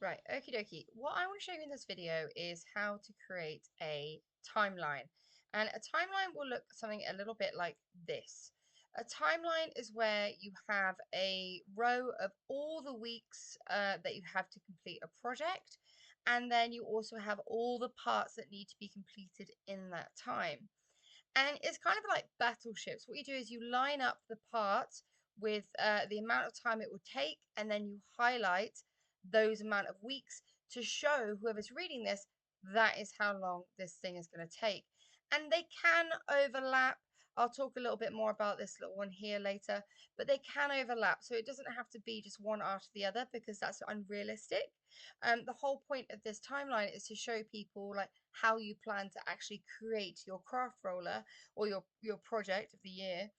Right, okie dokie. What I want to show you in this video is how to create a timeline. And a timeline will look something a little bit like this. A timeline is where you have a row of all the weeks that you have to complete a project. And then you also have all the parts that need to be completed in that time. And it's kind of like battleships. What you do is you line up the parts with the amount of time it would take, and then you highlight those amount of weeks to show whoever's reading this that is how long this thing is going to take. And they can overlap. I'll talk a little bit more about this little one here later, but they can overlap. So it doesn't have to be just one after the other because that's unrealistic. The whole point of this timeline is to show people like how you plan to actually create your craft roller or your project of the year.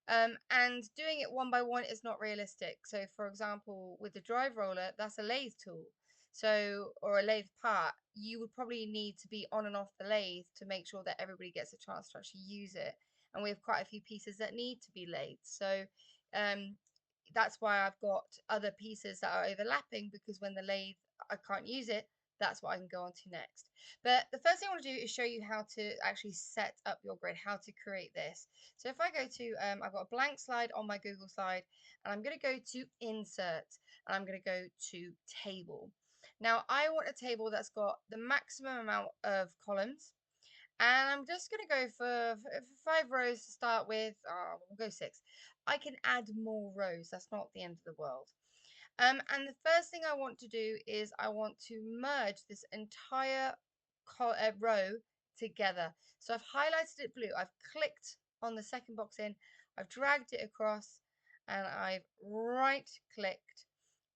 And doing it one by one is not realistic. So, for example, with the drive roller, that's a lathe tool. So, or a lathe part, you would probably need to be on and off the lathe to make sure that everybody gets a chance to actually use it. And we have quite a few pieces that need to be lathed. So, um, that's why I've got other pieces that are overlapping because when the lathe, I can't use it, that's what I can go on to next. But the first thing I want to do is show you how to actually set up your grid, how to create this. So if I go to, I've got a blank slide on my Google slide, and I'm going to go to Insert, and I'm going to go to Table. Now I want a table that's got the maximum amount of columns, and I'm just going to go for 5 rows to start with. We'll go 6. I can add more rows. That's not the end of the world. And the first thing I want to do is I want to merge this entire row together. So I've highlighted it blue. I've clicked on the second box in. I've dragged it across and I've right clicked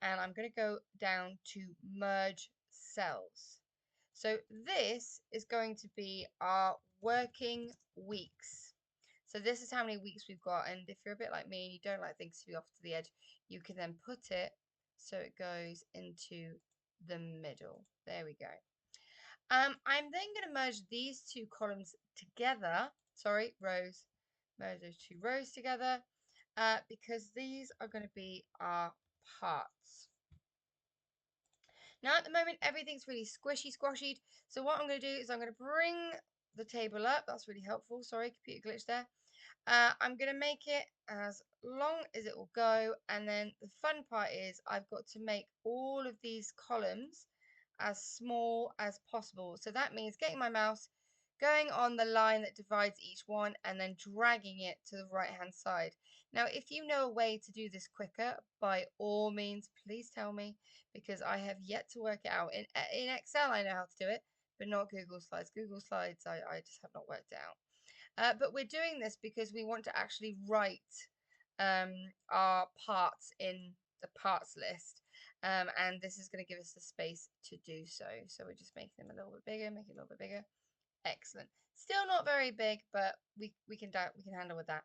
and I'm going to go down to merge cells. So this is going to be our working weeks. So this is how many weeks we've got. And if you're a bit like me and you don't like things to be off to the edge, you can then put it so it goes into the middle. There we go. I'm then going to merge these two columns together. Sorry, rows. Merge those two rows together because these are going to be our parts. Now at the moment everything's really squishy squashy. So what I'm going to do is I'm going to bring the table up. That's really helpful. Sorry, computer glitch there. I'm going to make it as long as it will go. And then the fun part is I've got to make all of these columns as small as possible. So that means getting my mouse, going on the line that divides each one and then dragging it to the right hand side. Now, if you know a way to do this quicker, by all means, please tell me because I have yet to work it out. In Excel, I know how to do it, but not Google Slides. Google Slides, I just have not worked it out. But we're doing this because we want to actually write our parts in the parts list. And this is going to give us the space to do so. So we're just making them a little bit bigger, make it a little bit bigger. Excellent. Still not very big, but we can handle with that.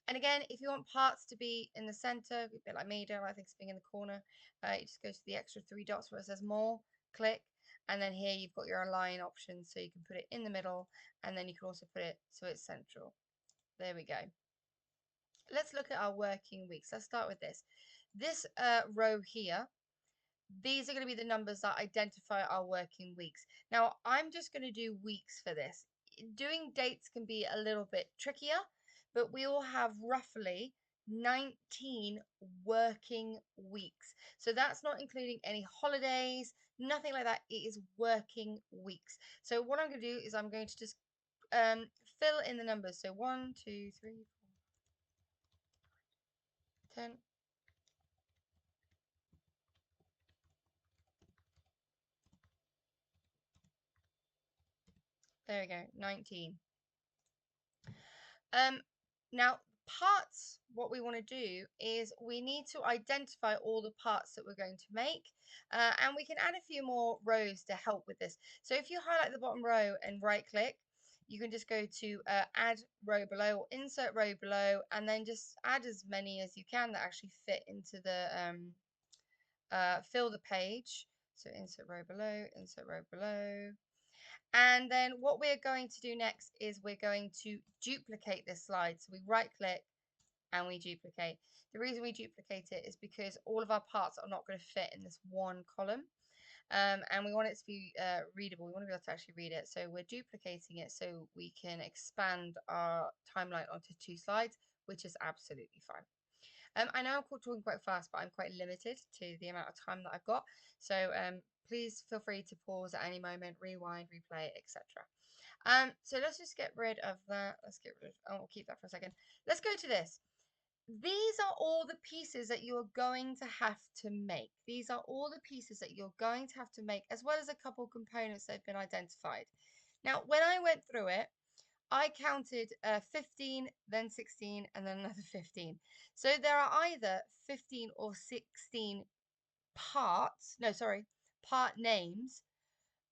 And again, if you want parts to be in the center, a bit like me, don't like things being in the corner, you just go to the extra 3 dots where it says more, click, and then here you've got your align option, so you can put it in the middle, and then you can also put it so it's central. There we go. Let's look at our working weeks. Let's start with this. This row here, these are going to be the numbers that identify our working weeks. Now, I'm just going to do weeks for this. Doing dates can be a little bit trickier, but we all have roughly 19 working weeks. So that's not including any holidays, nothing like that. It is working weeks. So what I'm going to do is I'm going to just fill in the numbers. So 1, 2, 3, 4, 10. There we go, 19. Um, Now parts, what we want to do is we need to identify all the parts that we're going to make, and we can add a few more rows to help with this. So if you highlight the bottom row and right click, you can just go to add row below or insert row below, and then just add as many as you can that actually fit into the fill the page. So insert row below, insert row below. And then what we're going to do next is we're going to duplicate this slide. So we right click, and we duplicate. The reason we duplicate it is because all of our parts are not going to fit in this one column. And we want it to be readable. We want to be able to actually read it. So we're duplicating it so we can expand our timeline onto 2 slides, which is absolutely fine. I know I'm talking quite fast, but I'm quite limited to the amount of time that I've got. So please feel free to pause at any moment, rewind, replay, etc. So let's just get rid of that. Let's get rid of, oh, we'll keep that for a second. Let's go to this. These are all the pieces that you're going to have to make. These are all the pieces that you're going to have to make, as well as a couple components that have been identified. Now, when I went through it, I counted 15, then 16, and then another 15. So there are either 15 or 16 parts, no, sorry, part names,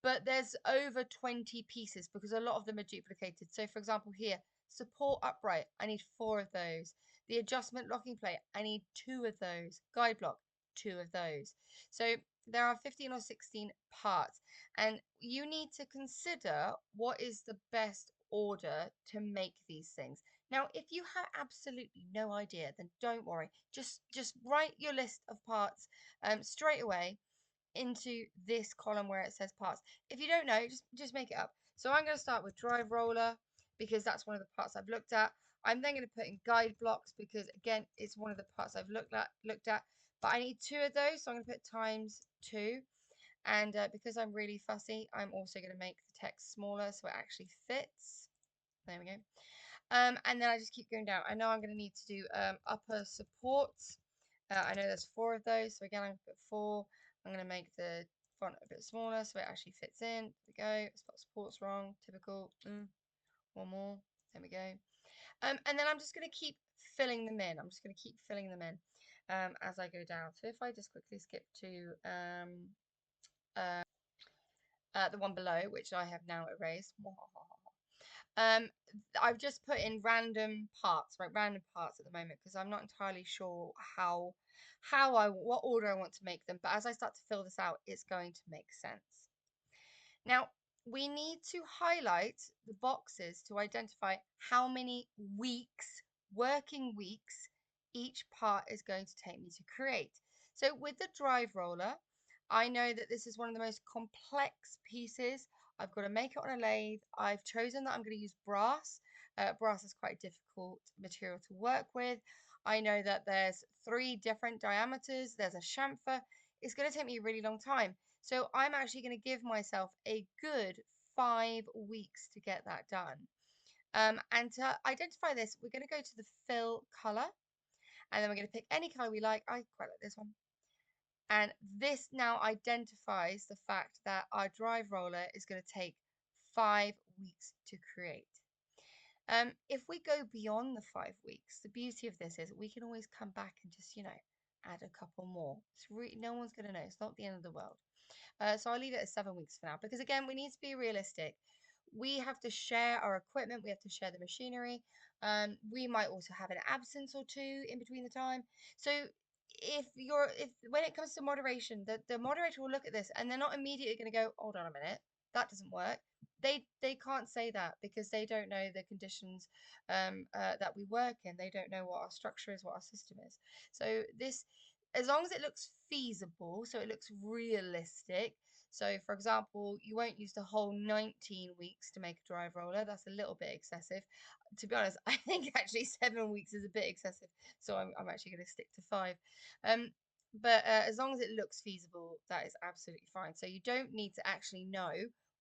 but there's over 20 pieces because a lot of them are duplicated. So for example here, support upright, I need 4 of those. The adjustment locking plate, I need 2 of those. Guide block, 2 of those. So there are 15 or 16 parts, and you need to consider what is the best order to make these things. Now, if you have absolutely no idea, then don't worry. Just write your list of parts straight away into this column where it says parts. If you don't know, just make it up. So I'm going to start with drive roller because that's one of the parts I've looked at. I'm then going to put in guide blocks because again, it's one of the parts I've looked at. But I need 2 of those, so I'm going to put times 2. And because I'm really fussy, I'm also going to make the text smaller so it actually fits. There we go. And then I just keep going down. I know I'm going to need to do upper supports. I know there's 4 of those, so again I'm going to put 4. I'm going to make the font a bit smaller so it actually fits in. There we go. Spot support's wrong. Typical. One more. There we go. And then I'm just going to keep filling them in. I'm just going to keep filling them in as I go down. So if I just quickly skip to the one below, which I have now erased. Um, I've just put in random parts, right? Random parts at the moment because I'm not entirely sure what order I want to make them. But as I start to fill this out, it's going to make sense. Now, we need to highlight the boxes to identify how many weeks, working weeks, each part is going to take me to create. So with the drive roller, I know that this is one of the most complex pieces. I've got to make it on a lathe. I've chosen that I'm going to use brass. Brass is quite a difficult material to work with. I know that there's 3 different diameters. There's a chamfer. It's going to take me a really long time. So I'm actually going to give myself a good 5 weeks to get that done. And to identify this, we're going to go to the fill color, and then we're going to pick any color we like. I quite like this one. And this now identifies the fact that our drive roller is going to take 5 weeks to create. If we go beyond the 5 weeks, the beauty of this is we can always come back and just, add a couple more. It's really, no one's going to know. It's not the end of the world. So I'll leave it at 7 weeks for now because again, we need to be realistic. We have to share our equipment. We have to share the machinery. We might also have an absence or 2 in between the time. So if when it comes to moderation, the moderator will look at this and they're not immediately going to go, hold on a minute, that doesn't work. They can't say that because they don't know the conditions that we work in. They don't know what our structure is, what our system is. So this, as long as it looks feasible, so it looks realistic. So for example, you won't use the whole 19 weeks to make a drive roller. That's a little bit excessive. To be honest, I think actually 7 weeks is a bit excessive. So I'm actually going to stick to 5. But as long as it looks feasible, that is absolutely fine. So you don't need to actually know.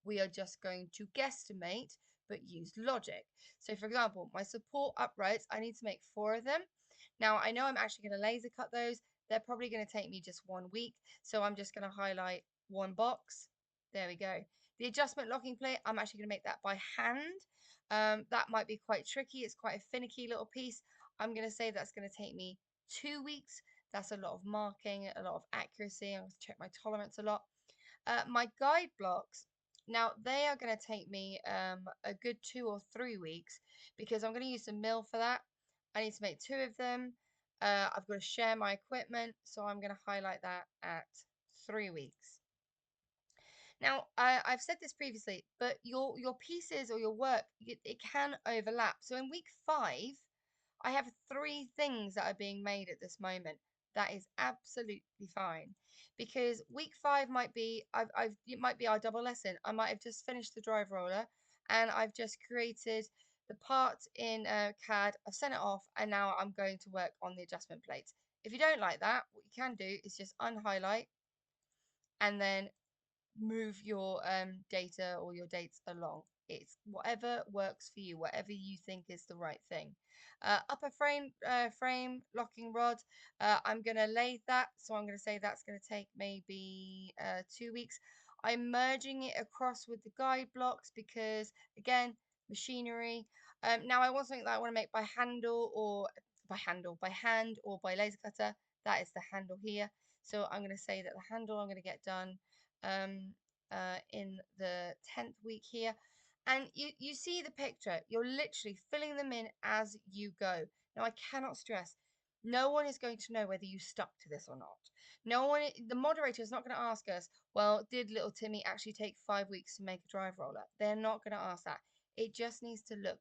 We are just going to guesstimate, but use logic. So for example, my support uprights, I need to make 4 of them. Now I know I'm actually going to laser cut those. They're probably going to take me just 1 week. So I'm just going to highlight 1 box. There we go. The adjustment locking plate, I'm actually going to make that by hand. That might be quite tricky. It's quite a finicky little piece. I'm going to say that's going to take me 2 weeks. That's a lot of marking, a lot of accuracy. I have to check my tolerance a lot. My guide blocks, now they are going to take me a good 2 or 3 weeks because I'm going to use the mill for that. I need to make 2 of them. I've got to share my equipment, so I'm going to highlight that at 3 weeks. Now, I've said this previously, but your pieces or your work, it can overlap. So in week 5, I have 3 things that are being made at this moment. That is absolutely fine because week 5 might be it might be our double lesson. I might have just finished the drive roller and I've just created the part in CAD. I've sent it off and now I'm going to work on the adjustment plates. If you don't like that, what you can do is just unhighlight and then move your data or your dates along. It's whatever works for you, whatever you think is the right thing. Upper frame locking rod. I'm gonna lathe that, so I'm gonna say that's gonna take maybe 2 weeks. I'm merging it across with the guide blocks because again, machinery. Now I want something that I want to make by hand or by laser cutter. That is the handle here. So I'm going to say that the handle I'm going to get done um, in the 10th week here. And you see the picture, you're literally filling them in as you go. Now, I cannot stress, no one is going to know whether you stuck to this or not. No one, the moderator is not going to ask us, well, did little Timmy actually take 5 weeks to make a drive roller? They're not going to ask that. It just needs to look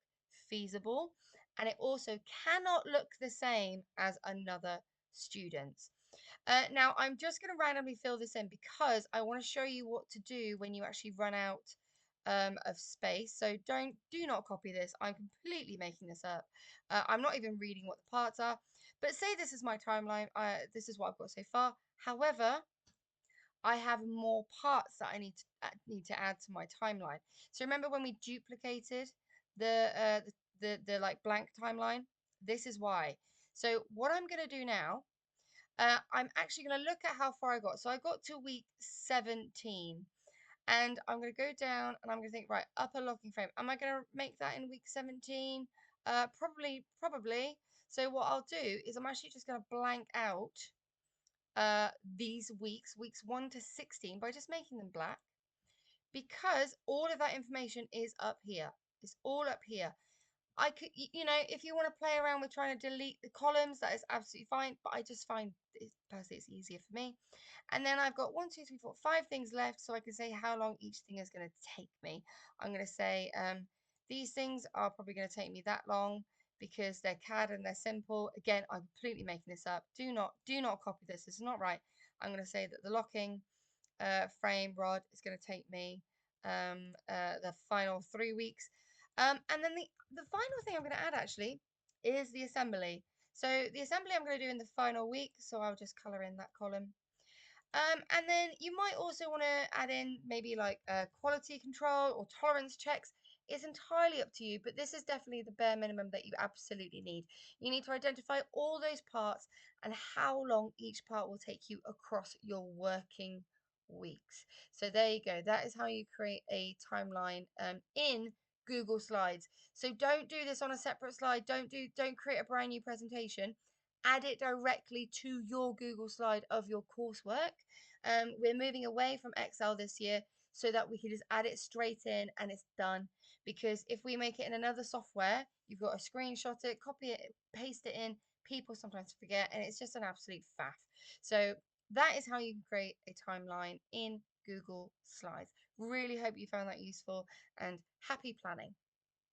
feasible. And it also cannot look the same as another student's. Now, I'm just going to randomly fill this in because I want to show you what to do when you actually run out of space. So do not copy this. I'm completely making this up. I'm not even reading what the parts are. But say this is my timeline. This is what I've got so far. However, I have more parts that I need to add to my timeline. So remember when we duplicated the the like blank timeline? This is why. So what I'm going to do now, I'm actually going to look at how far I got. So I got to week 17 and I'm going to go down and I'm going to think, right, upper locking frame. Am I going to make that in week 17? Probably. So what I'll do is I'm actually just going to blank out these weeks 1 to 16 by just making them black because all of that information is up here. It's all up here. I could, you know, if you want to play around with trying to delete the columns, that is absolutely fine. But I just find personally it's easier for me. And then I've got 1, 2, 3, 4, 5 things left, so I can say how long each thing is going to take me. I'm going to say these things are probably going to take me that long because they're CAD and they're simple. Again, I'm completely making this up. Do not copy this. This is not right. I'm going to say that the locking frame rod is going to take me the final 3 weeks. And then the final thing I'm going to add actually is the assembly. So the assembly I'm going to do in the final week. So I'll just color in that column. And then you might also want to add in maybe like quality control or tolerance checks. It's entirely up to you, but this is definitely the bare minimum that you absolutely need. You need to identify all those parts and how long each part will take you across your working weeks. So there you go. That is how you create a timeline in Google Slides. So don't do this on a separate slide. Don't create a brand new presentation. Add it directly to your Google slide of your coursework. We're moving away from Excel this year so that we can just add it straight in and it's done. Because if we make it in another software, you've got to screenshot it, copy it, paste it in. People sometimes forget, and it's just an absolute faff. So that is how you can create a timeline in Google Slides. Really hope you found that useful and happy planning.